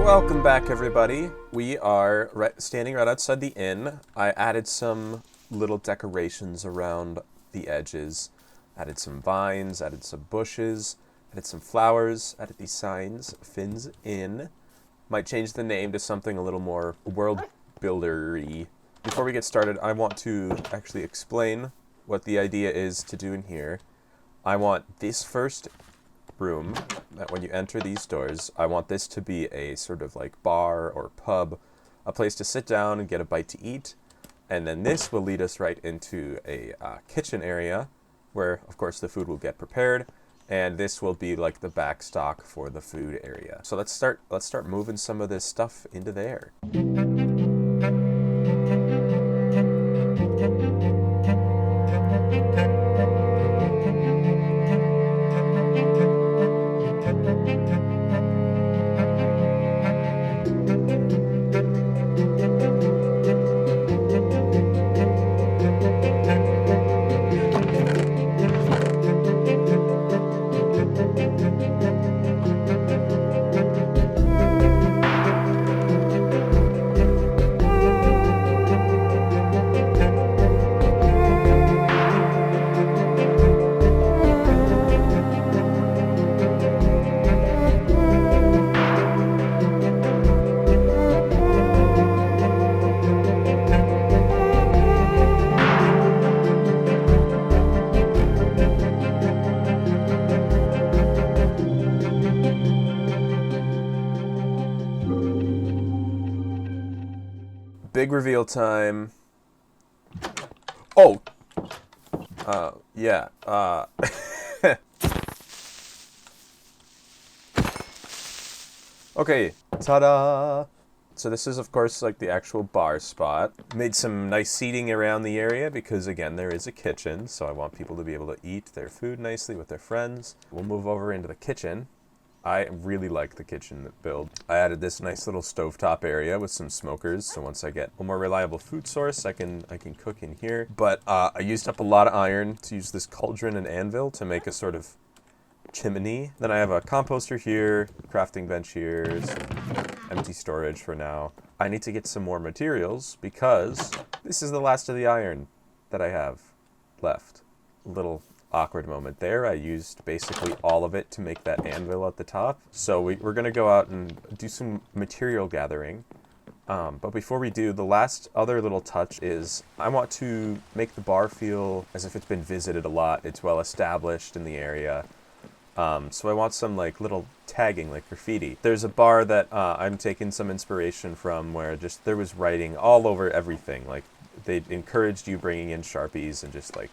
Welcome back, everybody. We are standing right outside the inn. I added some little decorations around the edges. Added some vines, added some bushes, added some flowers, added these signs, Finn's Inn. Might change the name to something a little more world builder-y. Before we get started, I want to actually explain what the idea is to do in here. I want this first room, that when you enter these doors, I want this to be a sort of like bar or pub, a place to sit down and get a bite to eat. And then this will lead us right into a kitchen area where, of course, the food will get prepared. And this will be like the back stock for the food area. So let's start moving some of this stuff into there. Big reveal time. Oh! Yeah. Okay. Ta-da! So this is, of course, like the actual bar spot. Made some nice seating around the area because, again, there is a kitchen. So I want people to be able to eat their food nicely with their friends. We'll move over into the kitchen. I really like the kitchen build. I added this nice little stovetop area with some smokers, so once I get a more reliable food source, I can cook in here. But I used up a lot of iron to use this cauldron and anvil to make a sort of chimney. Then I have a composter here, crafting bench here, some empty storage for now. I need to get some more materials because this is the last of the iron that I have left. A little awkward moment there. I used basically all of it to make that anvil at the top. So we're going to go out and do some material gathering. But before we do, the last other little touch is I want to make the bar feel as if it's been visited a lot. It's well established in the area. So I want some like little tagging, like graffiti. There's a bar that I'm taking some inspiration from where just there was writing all over everything. Like they encouraged you bringing in Sharpies and just like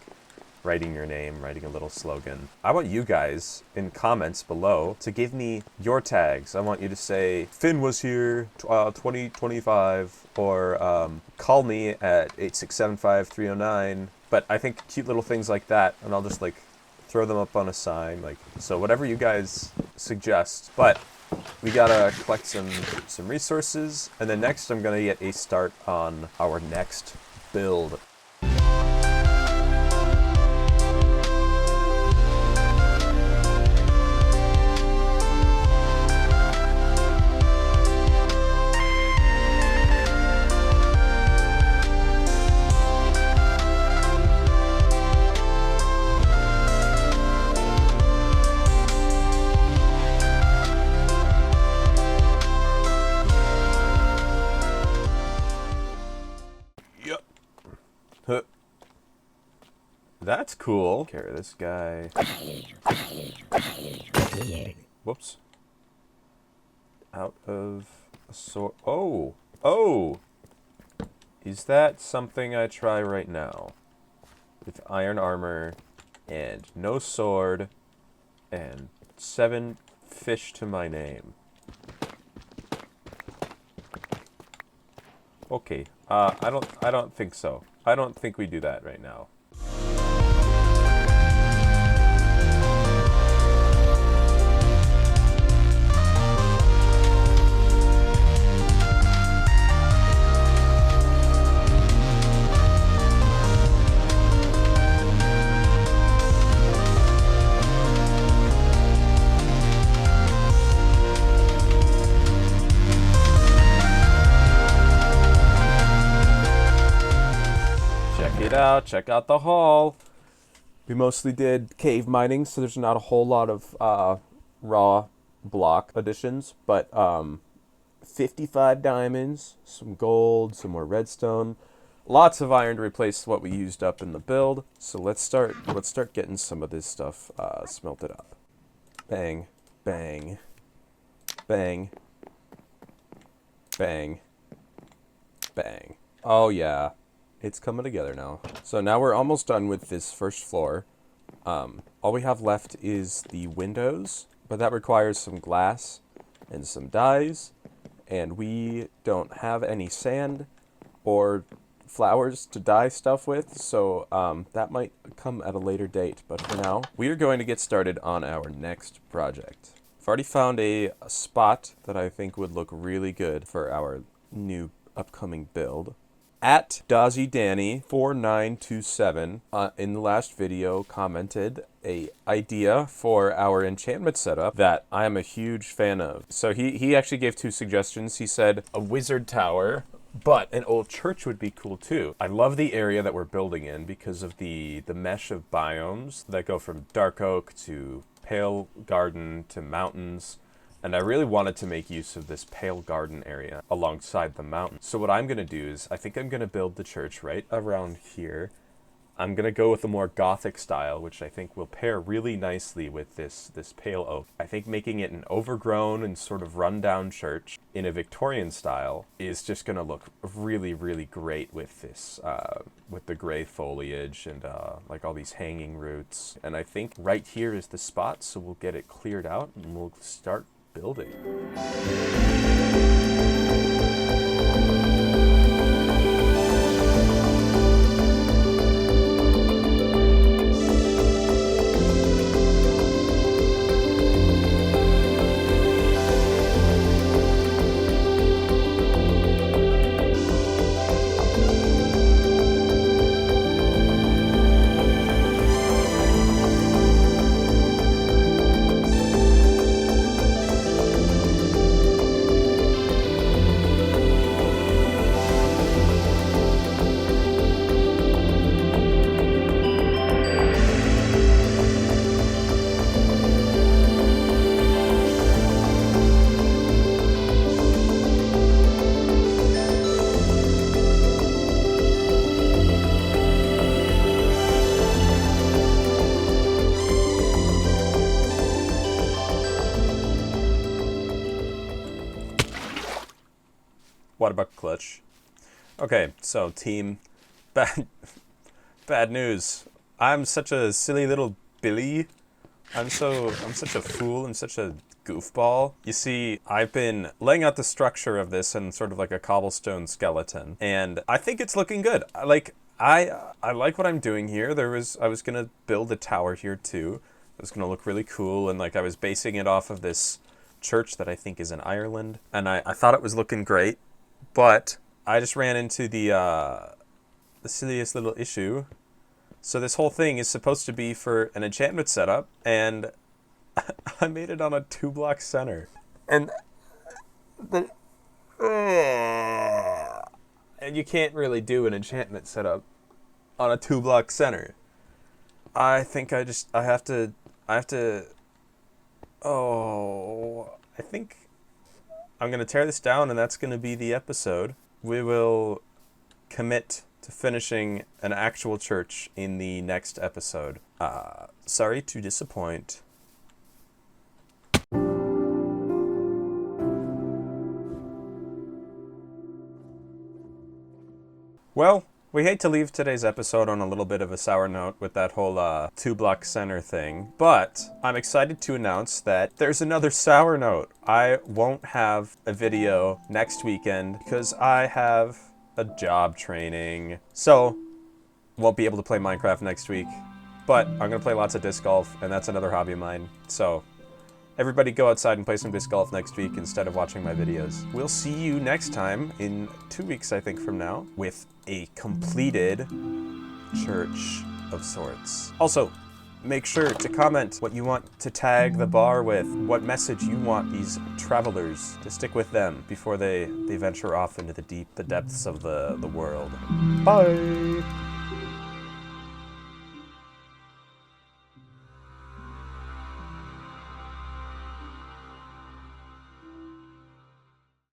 writing your name, writing a little slogan. I want you guys in comments below to give me your tags. I want you to say, Finn was here 2025, or call me at 8675309. But I think cute little things like that, and I'll just like throw them up on a sign. Like, so whatever you guys suggest. But we gotta collect some resources, and then next I'm gonna get a start on our next build. That's cool. Carry this guy. Whoops. Out of a sword. Oh! Oh! Is that something I try right now? With iron armor, and no sword, and 7 fish to my name. Okay. I don't think so. I don't think we do that right now. it out. Check out the haul. We mostly did cave mining, so there's not a whole lot of raw block additions, but 55 diamonds, some gold, some more redstone, lots of iron to replace what we used up in the build. So let's start getting some of this stuff smelted up. Bang, bang, bang, bang, bang. Oh yeah, it's coming together now. So now we're almost done with this first floor. All we have left is the windows, but that requires some glass and some dyes, and we don't have any sand or flowers to dye stuff with, so that might come at a later date. But for now, we are going to get started on our next project. I've already found a spot that I think would look really good for our new upcoming build. At DozzyDanny4927 in the last video commented a idea for our enchantment setup that I am a huge fan of. So he actually gave 2 suggestions. He said a wizard tower, but an old church would be cool too. I love the area that we're building in because of the mesh of biomes that go from dark oak to pale garden to mountains. And I really wanted to make use of this pale garden area alongside the mountain. So what I'm going to do is, I think I'm going to build the church right around here. I'm going to go with a more gothic style, which I think will pair really nicely with this pale oak. I think making it an overgrown and sort of rundown church in a Victorian style is just going to look really, really great with this, with the gray foliage and like all these hanging roots. And I think right here is the spot, so we'll get it cleared out and we'll start building. What about clutch? Okay, so team, bad news. I'm such a silly little Billy. I'm such a fool and such a goofball. You see, I've been laying out the structure of this in sort of like a cobblestone skeleton, and I think it's looking good. I like what I'm doing here. I was gonna build a tower here too. It was gonna look really cool, and like I was basing it off of this church that I think is in Ireland, and I thought it was looking great. But I just ran into the silliest little issue. So this whole thing is supposed to be for an enchantment setup, and I made it on a 2-block center. And and you can't really do an enchantment setup on a 2-block center. I think I have to I think I'm going to tear this down, and that's going to be the episode. We will commit to finishing an actual church in the next episode. Sorry to disappoint. Well, we hate to leave today's episode on a little bit of a sour note with that whole 2-block center thing, but I'm excited to announce that there's another sour note. I won't have a video next weekend because I have a job training, so won't be able to play Minecraft next week, but I'm going to play lots of disc golf, and that's another hobby of mine, so everybody go outside and play some disc golf next week instead of watching my videos. We'll see you next time in 2 weeks, I think, from now, with a completed church of sorts. Also, make sure to comment what you want to tag the bar with, what message you want these travelers to stick with them before they venture off into the depths of the world. Bye!